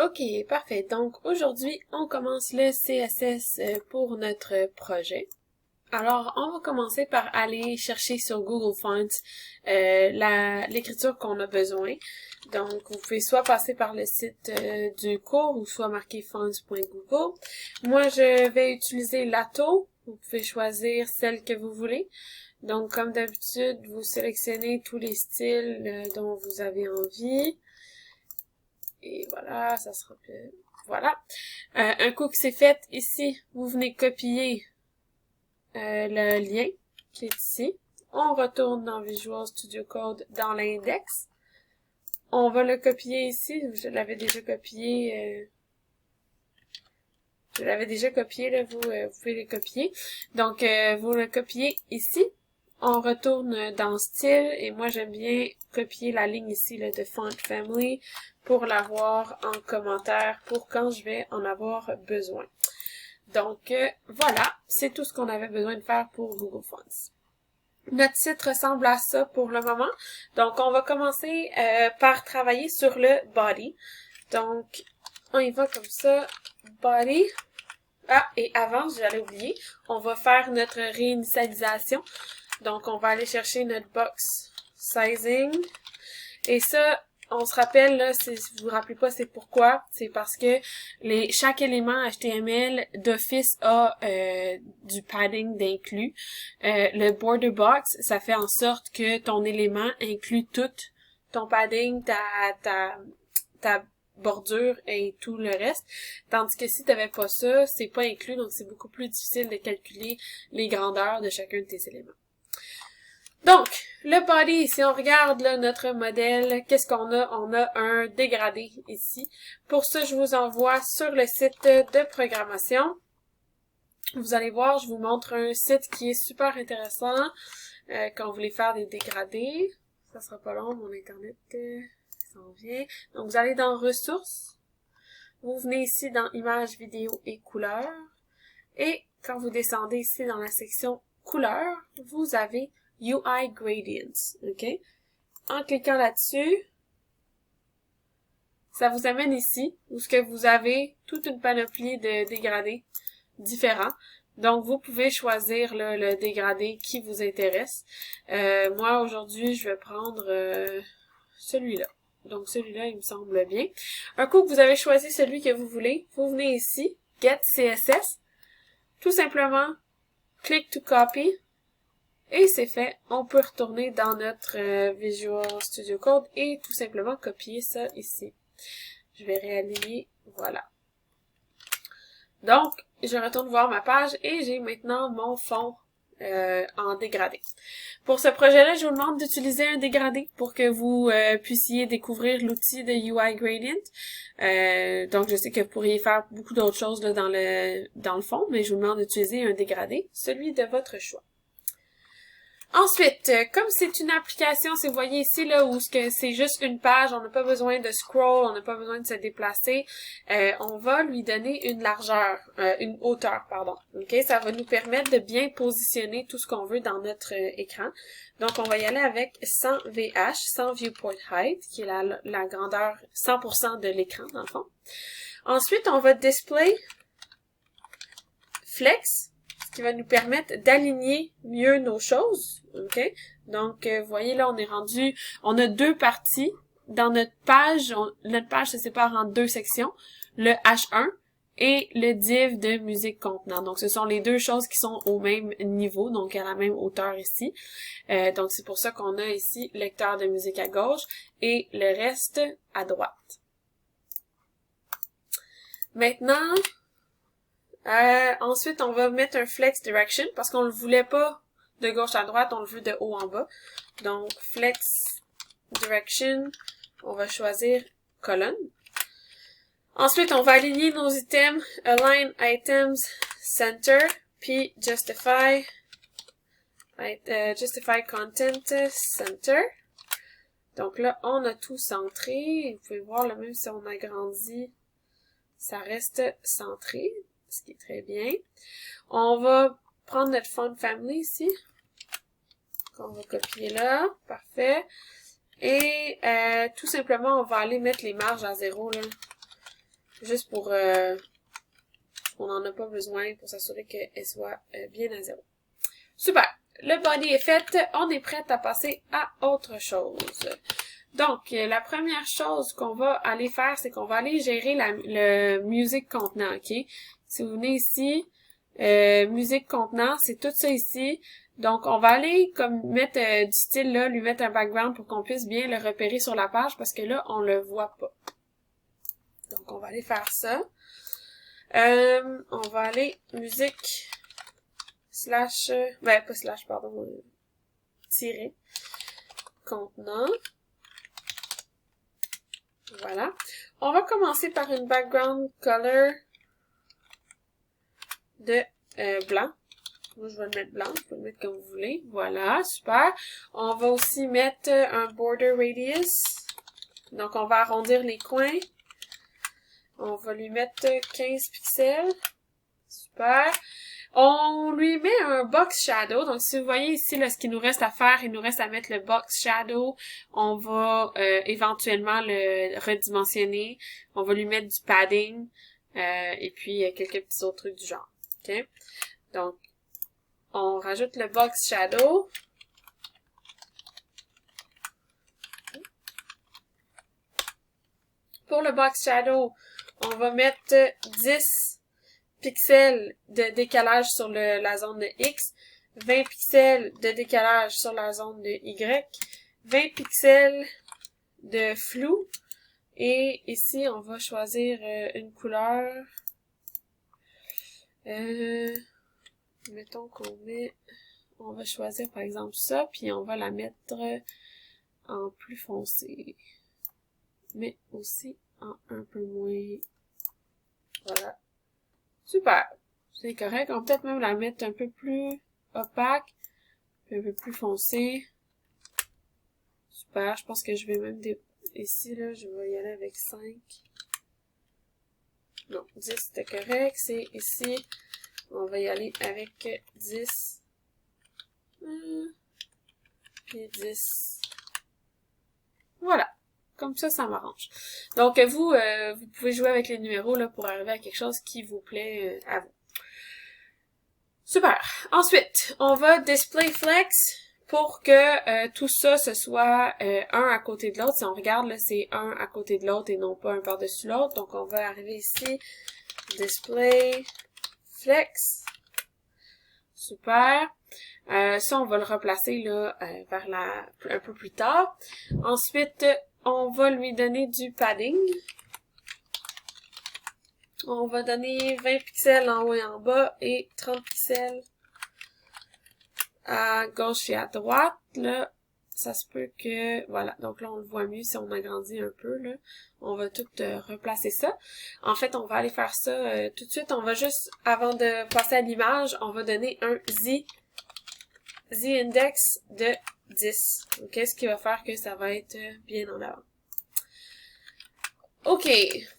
Ok, parfait. Donc aujourd'hui, on commence le CSS pour notre projet. Alors, on va commencer par aller chercher sur Google Fonts l'écriture qu'on a besoin. Donc, vous pouvez soit passer par le site du cours ou soit marquer fonts.google. Moi, je vais utiliser Lato. Vous pouvez choisir celle que vous voulez. Donc, comme d'habitude, vous sélectionnez tous les styles dont vous avez envie. Et voilà, ça sera plus... Voilà. Un coup que c'est fait, ici, vous venez copier le lien qui est ici. On retourne dans Visual Studio Code dans l'index. On va le copier ici. Je l'avais déjà copié. Là, vous pouvez le copier. Donc, vous le copiez ici. On retourne dans Style et moi j'aime bien copier la ligne ici là, de Font Family pour l'avoir en commentaire pour quand je vais en avoir besoin. Donc voilà, c'est tout ce qu'on avait besoin de faire pour Google Fonts. Notre site ressemble à ça pour le moment. Donc on va commencer par travailler sur le body. Donc on y va comme ça, body. Ah, et avant, j'allais oublier, on va faire notre réinitialisation. Donc, on va aller chercher notre box sizing. Et ça, on se rappelle, là, si vous vous rappelez pas, c'est pourquoi. C'est parce que chaque élément HTML d'office a du padding d'inclus. Le border box, ça fait en sorte que ton élément inclut tout ton padding, ta bordure et tout le reste. Tandis que si t'avais pas ça, c'est pas inclus, donc c'est beaucoup plus difficile de calculer les grandeurs de chacun de tes éléments. Donc, le body, si on regarde là, notre modèle, qu'est-ce qu'on a? On a un dégradé ici. Pour ça, je vous envoie sur le site de programmation. Vous allez voir, je vous montre un site qui est super intéressant quand vous voulez faire des dégradés. Ça sera pas long, mon internet s'en vient. Donc, vous allez dans Ressources. Vous venez ici dans Images, vidéos et couleurs. Et quand vous descendez ici dans la section Couleurs, vous avez UI Gradients, ok? En cliquant là-dessus, ça vous amène ici, où ce que vous avez toute une panoplie de dégradés différents. Donc, vous pouvez choisir là, le dégradé qui vous intéresse. Moi, aujourd'hui, je vais prendre celui-là. Donc, celui-là, il me semble bien. Un coup que vous avez choisi celui que vous voulez, vous venez ici, Get CSS. Tout simplement, click to copy. Et c'est fait, on peut retourner dans notre Visual Studio Code et tout simplement copier ça ici. Je vais réaligner, voilà. Donc, je retourne voir ma page et j'ai maintenant mon fond en dégradé. Pour ce projet-là, je vous demande d'utiliser un dégradé pour que vous puissiez découvrir l'outil de UI Gradient. Donc, je sais que vous pourriez faire beaucoup d'autres choses là, dans le fond, mais je vous demande d'utiliser un dégradé, celui de votre choix. Ensuite, comme c'est une application, si vous voyez ici là où c'est juste une page, on n'a pas besoin de scroll, on n'a pas besoin de se déplacer, on va lui donner une largeur, une hauteur, pardon. Ok, ça va nous permettre de bien positionner tout ce qu'on veut dans notre écran. Donc, on va y aller avec 100 VH, 100 Viewport Height, qui est la grandeur 100% de l'écran dans le fond. Ensuite, on va display flex, qui va nous permettre d'aligner mieux nos choses, ok? Donc, vous voyez là, on a deux parties. Dans notre page se sépare en deux sections, le H1 et le div de musique contenant. Donc, ce sont les deux choses qui sont au même niveau, donc à la même hauteur ici. Donc, c'est pour ça qu'on a ici lecteur de musique à gauche et le reste à droite. Maintenant, ensuite, on va mettre un flex direction parce qu'on le voulait pas de gauche à droite, on le veut de haut en bas. Donc, flex direction, on va choisir colonne. Ensuite, on va aligner nos items, align items center, puis justify content center. Donc là, on a tout centré. Vous pouvez voir, là, même si on agrandit, ça reste centré, ce qui est très bien. On va prendre notre font family ici, qu'on va copier là, parfait. Et tout simplement, on va aller mettre les marges à 0 là. juste pour on n'en a pas besoin pour s'assurer qu'elle soit bien à zéro. Super! Le body est fait, on est prête à passer à autre chose. Donc, la première chose qu'on va aller faire, c'est qu'on va aller gérer le musique contenant, ok? Si vous venez ici, musique contenant, c'est tout ça ici. Donc, on va aller comme mettre du style là, lui mettre un background pour qu'on puisse bien le repérer sur la page parce que là, on le voit pas. Donc, on va aller faire ça. On va aller musique slash, pas slash, pardon, tirer contenant. Voilà. On va commencer par une background color de blanc. Moi, je vais le mettre blanc. Vous pouvez le mettre comme vous voulez. Voilà, super. On va aussi mettre un border radius. Donc, on va arrondir les coins. On va lui mettre 15 pixels. Super. On lui met un box shadow. Donc, si vous voyez ici, là, ce qu'il nous reste à faire, il nous reste à mettre le box shadow. On va éventuellement le redimensionner. On va lui mettre du padding. Et puis, quelques petits autres trucs du genre. OK? Donc, on rajoute le box shadow. Pour le box shadow, on va mettre 10 pixels de décalage sur la zone de X, 20 pixels de décalage sur la zone de Y, 20 pixels de flou, et ici, on va choisir une couleur. Mettons on va choisir par exemple ça, puis on va la mettre en plus foncé, mais aussi en un peu moins. Voilà. Super. C'est correct. On peut peut-être même la mettre un peu plus opaque, un peu plus foncée. Super. Je pense que je vais même ici, là, je vais y aller avec 5. Non, 10 c'était correct. C'est ici. On va y aller avec 10. Puis 10. Voilà. Comme ça m'arrange. Donc, vous pouvez jouer avec les numéros là pour arriver à quelque chose qui vous plaît à vous. Super. Ensuite, on va display flex pour que tout ça, ce soit un à côté de l'autre. Si on regarde, là, c'est un à côté de l'autre et non pas un par-dessus l'autre. Donc, on va arriver ici. Display flex. Super. Ça, on va le replacer là vers un peu plus tard. Ensuite, on va lui donner du padding. On va donner 20 pixels en haut et en bas et 30 pixels à gauche et à droite. Là, ça se peut que... Voilà, donc là, on le voit mieux si on agrandit un peu. Là. On va tout replacer ça. En fait, on va aller faire ça tout de suite. On va juste, avant de passer à l'image, on va donner un z-index de 10. OK, ce qui va faire que ça va être bien en avant. OK,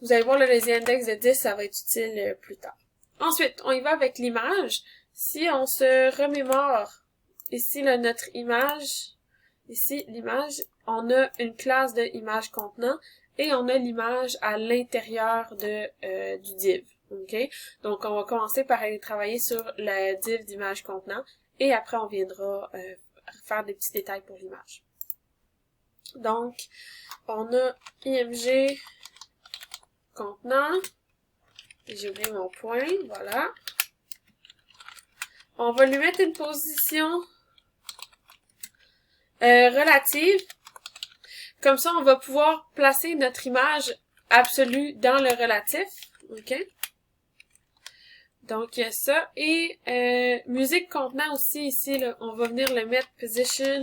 vous allez voir le z-index de 10, ça va être utile plus tard. Ensuite, on y va avec l'image. Si on se remémore ici là, notre image, ici l'image, on a une classe de image contenant et on a l'image à l'intérieur du div. OK? Donc, on va commencer par aller travailler sur le div d'image contenant et après, on viendra faire des petits détails pour l'image. Donc, on a img contenant. J'ai oublié mon point, voilà. On va lui mettre une position relative. Comme ça, on va pouvoir placer notre image absolue dans le relatif. OK? Donc, il y a ça. Et musique contenant aussi, ici, là, on va venir le mettre position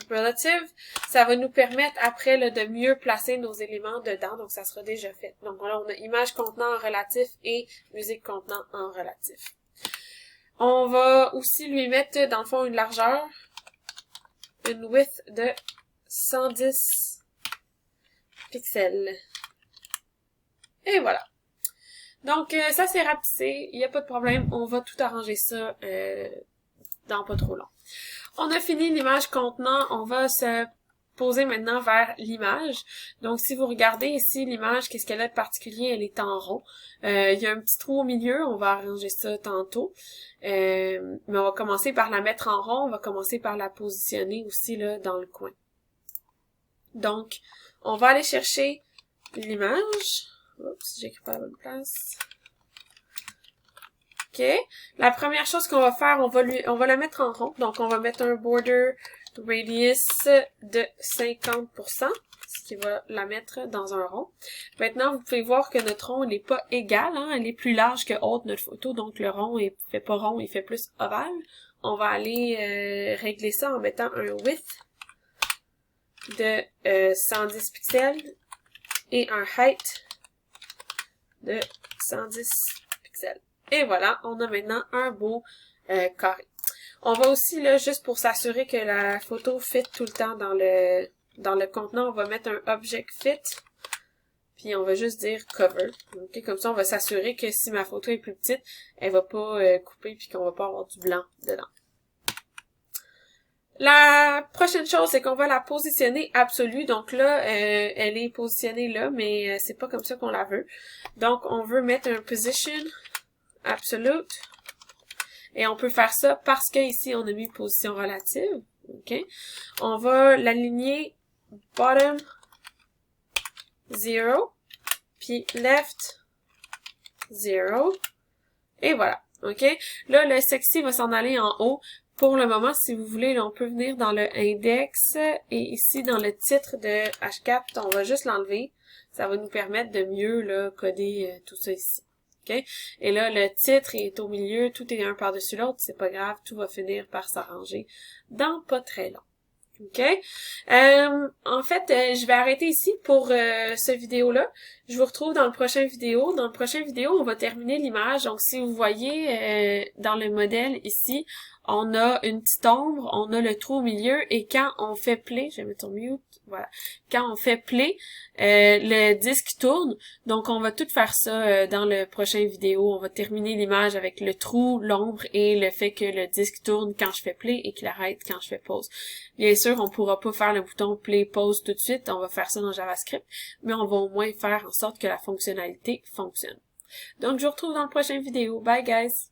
relative. Ça va nous permettre après là, de mieux placer nos éléments dedans. Donc, ça sera déjà fait. Donc, là, on a image contenant en relatif et musique contenant en relatif. On va aussi lui mettre, dans le fond, une largeur, une width de 110 pixels. Et voilà. Donc, ça c'est rapetissé, il n'y a pas de problème, on va tout arranger ça dans pas trop long. On a fini l'image contenant, on va se poser maintenant vers l'image. Donc, si vous regardez ici l'image, qu'est-ce qu'elle a de particulier? Elle est en rond. Il y a un petit trou au milieu, on va arranger ça tantôt. Mais on va commencer par la mettre en rond, on va commencer par la positionner aussi là dans le coin. Donc, on va aller chercher l'image. Oups, j'écris pas à la bonne place. OK. La première chose qu'on va faire, on va la mettre en rond. Donc, on va mettre un border radius de 50%, ce qui va la mettre dans un rond. Maintenant, vous pouvez voir que notre rond n'est pas égal, hein, elle est plus large que haute, notre photo, donc le rond il fait pas rond, il fait plus ovale. On va aller régler ça en mettant un width de 110 pixels et un height de 110 pixels. Et voilà, on a maintenant un beau carré. On va aussi, là, juste pour s'assurer que la photo fit tout le temps dans le contenant, on va mettre un object fit. Puis on va juste dire cover. Okay? Comme ça, on va s'assurer que si ma photo est plus petite, elle va pas couper puis qu'on va pas avoir du blanc dedans. La prochaine chose, c'est qu'on va la positionner absolue. Donc là, elle est positionnée là, mais c'est pas comme ça qu'on la veut. Donc, on veut mettre un position absolute. Et on peut faire ça parce que ici on a mis position relative. OK? On va l'aligner bottom 0, puis left 0. Et voilà. OK? Là, le sexy va s'en aller en haut. Pour le moment, si vous voulez, là, on peut venir dans le index et ici dans le titre de H4, on va juste l'enlever. Ça va nous permettre de mieux là, coder tout ça ici. Okay? Et là, le titre est au milieu, tout est un par-dessus l'autre, c'est pas grave, tout va finir par s'arranger dans pas très long. OK? En fait, je vais arrêter ici pour ce vidéo-là. Je vous retrouve dans le prochain vidéo. Dans le prochain vidéo, on va terminer l'image. Donc, si vous voyez dans le modèle ici, on a une petite ombre, on a le trou au milieu, et quand on fait play, je vais mettre sur mute, voilà. Quand on fait play, le disque tourne. Donc, on va tout faire ça dans le prochain vidéo. On va terminer l'image avec le trou, l'ombre et le fait que le disque tourne quand je fais play et qu'il arrête quand je fais pause. Bien sûr, on pourra pas faire le bouton play, pause tout de suite. On va faire ça dans JavaScript, mais on va au moins faire en sorte que la fonctionnalité fonctionne. Donc, je vous retrouve dans le prochain vidéo. Bye, guys!